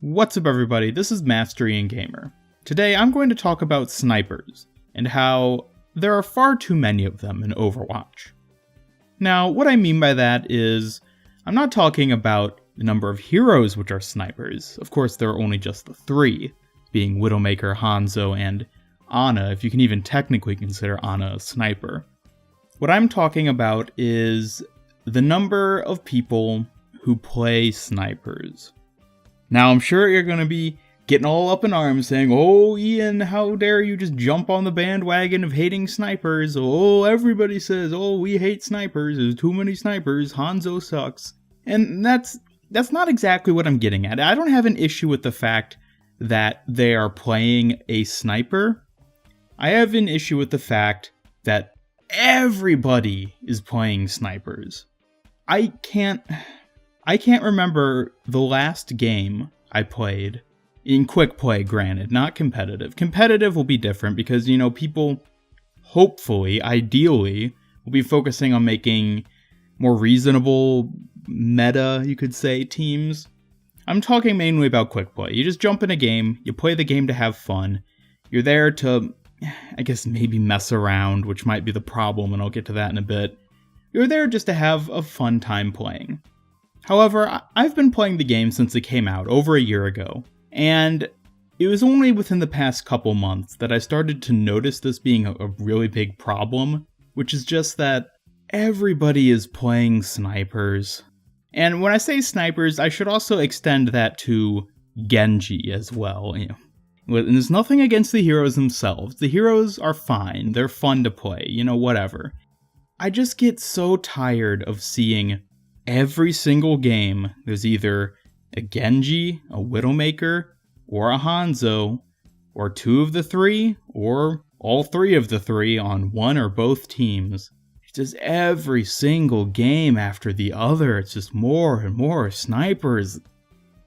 What's up everybody, this is Mastery and Gamer. Today I'm going to talk about snipers, and how there are far too many of them in Overwatch. Now, what I mean by that is, I'm not talking about the number of heroes which are snipers. Of course, there are only just the three, being Widowmaker, Hanzo, and Ana, if you can even technically consider Ana a sniper. What I'm talking about is the number of people who play snipers. Now, I'm sure you're going to be getting all up in arms saying, "Oh, Ian, how dare you just jump on the bandwagon of hating snipers? Oh, everybody says, oh, we hate snipers, there's too many snipers, Hanzo sucks." And that's not exactly what I'm getting at. I don't have an issue with the fact that they are playing a sniper. I have an issue with the fact that everybody is playing snipers. I can't remember the last game I played, in quick play granted, not competitive. Competitive will be different because, people, hopefully, ideally, will be focusing on making more reasonable meta, you could say, teams. I'm talking mainly about quick play. You just jump in a game, you play the game to have fun. You're there to, I guess, maybe mess around, which might be the problem, and I'll get to that in a bit. You're there just to have a fun time playing. However, I've been playing the game since it came out, over a year ago, and it was only within the past couple months that I started to notice this being a really big problem, which is just that everybody is playing snipers. And when I say snipers, I should also extend that to Genji as well. And there's nothing against the heroes themselves. The heroes are fine, they're fun to play, whatever. I just get so tired of seeing every single game, there's either a Genji, a Widowmaker, or a Hanzo, or two of the three, or all three of the three on one or both teams. It's just every single game after the other, it's just more and more snipers.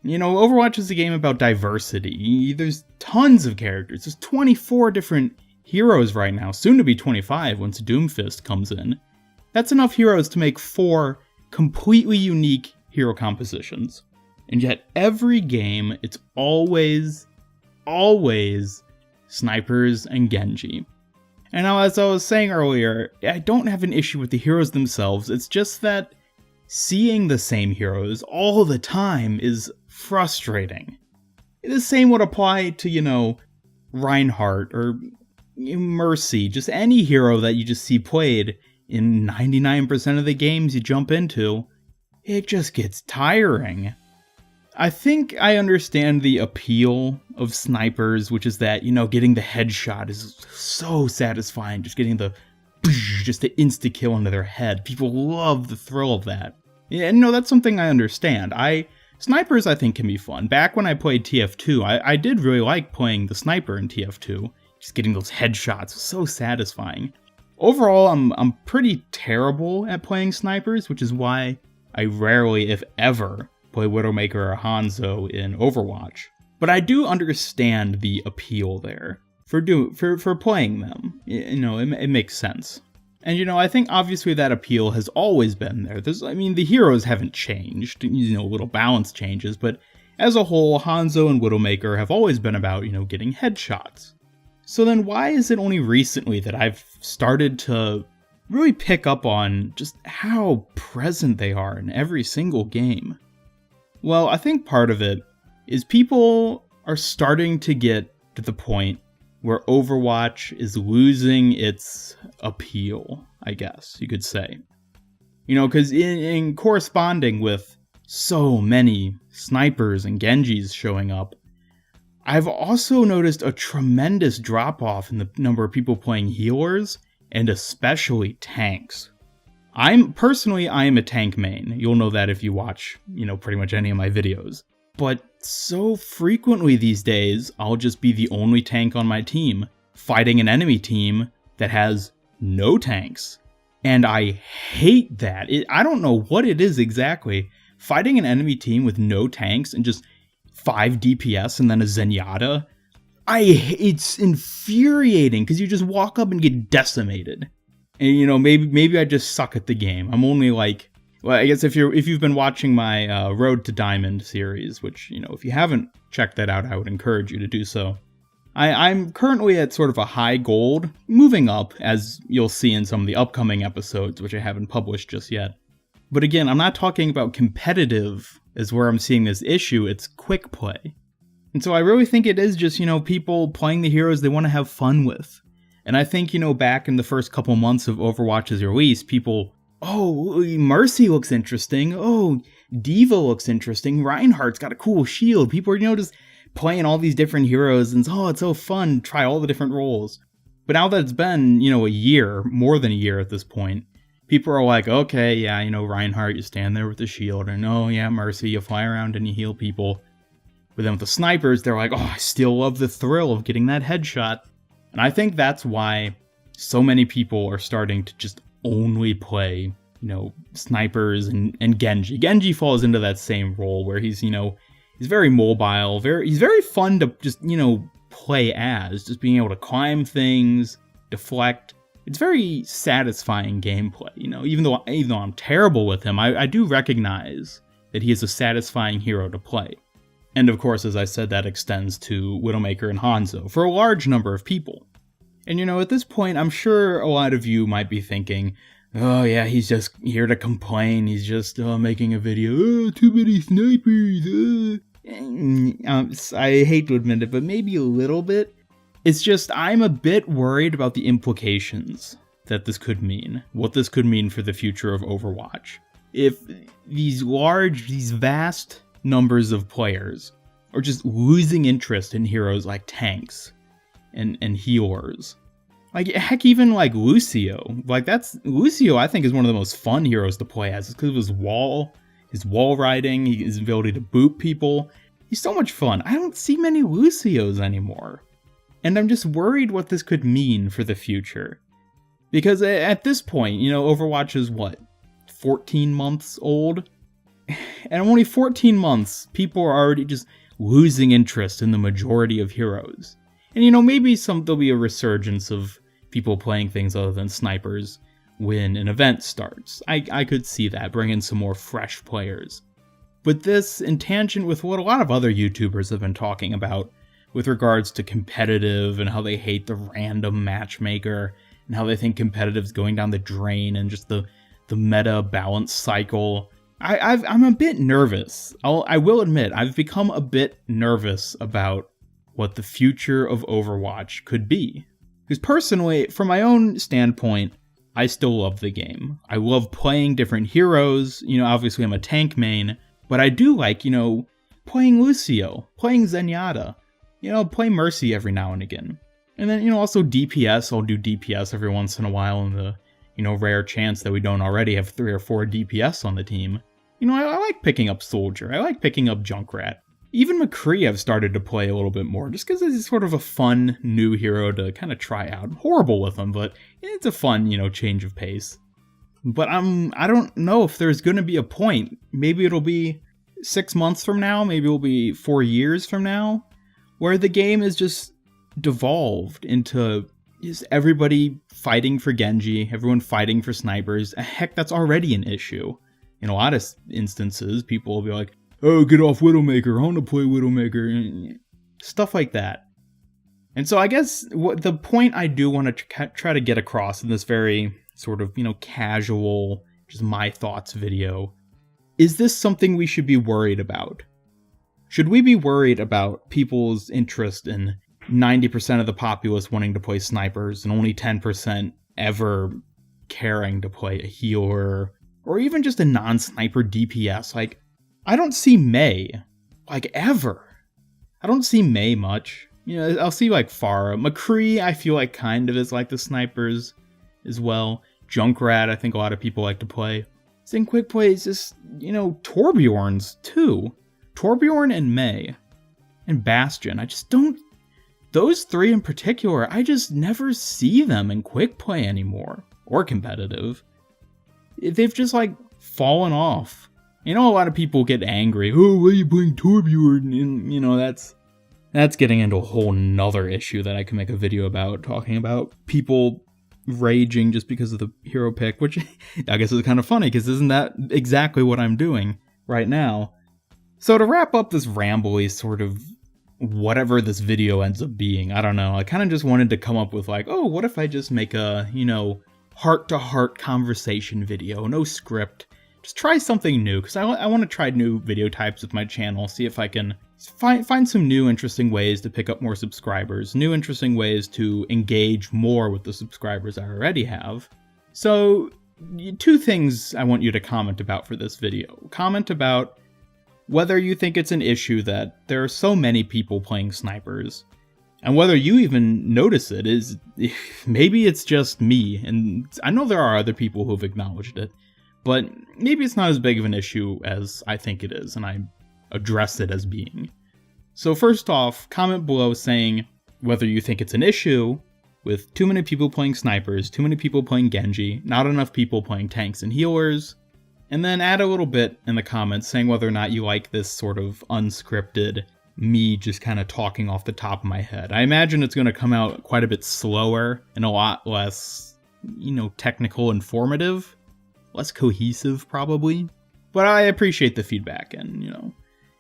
Overwatch is a game about diversity. There's tons of characters. There's 24 different heroes right now, soon to be 25 once Doomfist comes in. That's enough heroes to make 4 completely unique hero compositions. And yet every game, it's always snipers and Genji. And now, as I was saying earlier, I don't have an issue with the heroes themselves, it's just that seeing the same heroes all the time is frustrating. The same would apply to, Reinhardt or Mercy, just any hero that you just see played in 99% of the games you jump into. It just gets tiring. I think I understand the appeal of snipers, which is that, getting the headshot is so satisfying, just getting the insta-kill into their head. People love the thrill of that. Yeah, no, that's something I understand. Snipers, I think, can be fun. Back when I played TF2, I did really like playing the sniper in TF2. Just getting those headshots was so satisfying. Overall, I'm pretty terrible at playing snipers, which is why I rarely, if ever, play Widowmaker or Hanzo in Overwatch. But I do understand the appeal there for playing them. It makes sense. And I think obviously that appeal has always been there. The heroes haven't changed. Little balance changes, but as a whole, Hanzo and Widowmaker have always been about, getting headshots. So then why is it only recently that I've started to really pick up on just how present they are in every single game? Well, I think part of it is people are starting to get to the point where Overwatch is losing its appeal, I guess you could say. Because in corresponding with so many snipers and Genjis showing up, I've also noticed a tremendous drop-off in the number of people playing healers, and especially tanks. I am a tank main. You'll know that if you watch, pretty much any of my videos. But so frequently these days, I'll just be the only tank on my team, fighting an enemy team that has no tanks. And I hate that. I don't know what it is exactly. Fighting an enemy team with no tanks and just 5 DPS and then a Zenyatta, it's infuriating because you just walk up and get decimated. And maybe I just suck at the game. I'm only like Well, I guess if you've been watching my Road to Diamond series, which, if you haven't checked that out, I would encourage you to do so. I'm currently at sort of a high gold, moving up, as you'll see in some of the upcoming episodes, which I haven't published just yet. But again, I'm not talking about competitive as where I'm seeing this issue, it's quick play. And so I really think it is just, people playing the heroes they want to have fun with. And I think, back in the first couple months of Overwatch's release, people, oh, Mercy looks interesting, oh, Diva looks interesting, Reinhardt's got a cool shield, people are, just playing all these different heroes, and it's so fun, try all the different roles. But now that it's been, a year, more than a year at this point, people are like, okay, yeah, Reinhardt, you stand there with the shield, and oh yeah, Mercy, you fly around and you heal people. But then with the snipers, they're like, oh, I still love the thrill of getting that headshot. And I think that's why so many people are starting to just only play, snipers and Genji. Genji falls into that same role where he's, he's very mobile, he's very fun to just, play as, just being able to climb things, deflect. It's very satisfying gameplay, even though I'm terrible with him, I do recognize that he is a satisfying hero to play. And of course, as I said, that extends to Widowmaker and Hanzo for a large number of people. And at this point, I'm sure a lot of you might be thinking, oh yeah, he's just here to complain, he's just making a video, oh, too many snipers, I hate to admit it, but maybe a little bit. It's just, I'm a bit worried about the implications that this could mean, what this could mean for the future of Overwatch. If these vast numbers of players are just losing interest in heroes like tanks and healers. Like, heck, even like Lucio. Lucio, I think, is one of the most fun heroes to play as. It's because of his wall riding, his ability to boot people. He's so much fun. I don't see many Lucios anymore. And I'm just worried what this could mean for the future. Because at this point, Overwatch is 14 months old? And only 14 months, people are already just losing interest in the majority of heroes. And maybe there'll be a resurgence of people playing things other than snipers when an event starts. I could see that, bring in some more fresh players. But this, in tangent with what a lot of other YouTubers have been talking about, with regards to competitive and how they hate the random matchmaker, and how they think competitive's going down the drain and just the meta balance cycle, I'm a bit nervous. I will admit, I've become a bit nervous about what the future of Overwatch could be. Because personally, from my own standpoint, I still love the game. I love playing different heroes. Obviously I'm a tank main, but I do like, playing Lucio, playing Zenyatta, play Mercy every now and again. And then, also DPS, I'll do DPS every once in a while in the, rare chance that we don't already have 3 or 4 DPS on the team. I like picking up Soldier, I like picking up Junkrat. Even McCree I've started to play a little bit more, just because it's sort of a fun new hero to kind of try out. I'm horrible with him, but it's a fun, change of pace. But I don't know if there's going to be a point. Maybe it'll be 6 months from now, maybe it'll be 4 years from now, where the game is just devolved into just everybody fighting for Genji, everyone fighting for snipers. Heck, that's already an issue. In a lot of instances, people will be like, oh, get off Widowmaker, I want to play Widowmaker, stuff like that. And so I guess the point I do want to try to get across in this very sort of, casual, just my thoughts video, is this something we should be worried about? Should we be worried about people's interest in 90% of the populace wanting to play snipers and only 10% ever caring to play a healer or even just a non-sniper DPS? Like, I don't see Mei, ever. I don't see Mei much. I'll see, Pharah. McCree, I feel like kind of is like the snipers as well. Junkrat, I think a lot of people like to play. In quick play is just, Torbjorn's too. Torbjorn and Mei. And Bastion. I just don't... Those 3 in particular, I just never see them in quick play anymore. Or competitive. They've just, fallen off. A lot of people get angry. Oh, why are you playing Torbjorn? And, that's getting into a whole nother issue that I can make a video about, talking about people raging just because of the hero pick, which I guess is kind of funny because isn't that exactly what I'm doing right now? So to wrap up this rambly sort of whatever this video ends up being, I don't know, I kind of just wanted to come up with like, oh, what if I just make a, heart-to-heart conversation video, no script, just try something new, because I want to try new video types with my channel, see if I can find some new interesting ways to pick up more subscribers, new interesting ways to engage more with the subscribers I already have. So, 2 things I want you to comment about for this video. Comment about whether you think it's an issue that there are so many people playing snipers, and whether you even notice it. Is maybe it's just me, and I know there are other people who have acknowledged it, but maybe it's not as big of an issue as I think it is, and I address it as being. So first off, comment below saying whether you think it's an issue with too many people playing snipers, too many people playing Genji, not enough people playing tanks and healers, and then add a little bit in the comments saying whether or not you like this sort of unscripted, me just kind of talking off the top of my head. I imagine it's going to come out quite a bit slower and a lot less, technical, informative, less cohesive probably. But I appreciate the feedback, and,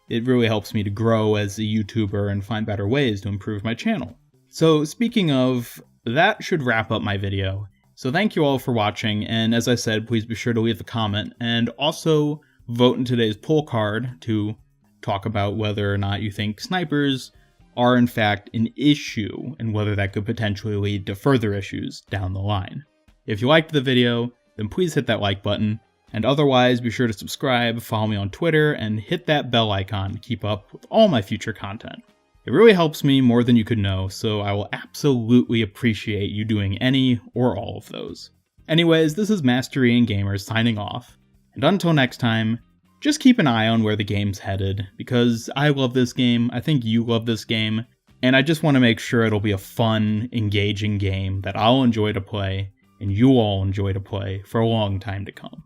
it really helps me to grow as a YouTuber and find better ways to improve my channel. So speaking of, that should wrap up my video. So thank you all for watching, and as I said, please be sure to leave a comment, and also vote in today's poll card to talk about whether or not you think snipers are in fact an issue, and whether that could potentially lead to further issues down the line. If you liked the video, then please hit that like button, and otherwise be sure to subscribe, follow me on Twitter, and hit that bell icon to keep up with all my future content. It really helps me more than you could know, so I will absolutely appreciate you doing any or all of those. Anyways, this is Mastery and Gamers signing off, and until next time, just keep an eye on where the game's headed, because I love this game, I think you love this game, and I just want to make sure it'll be a fun, engaging game that I'll enjoy to play, and you all enjoy to play for a long time to come.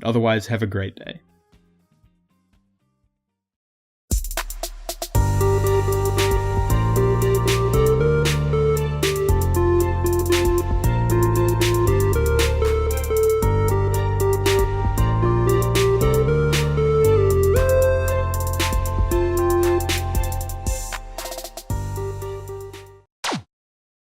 Otherwise, have a great day.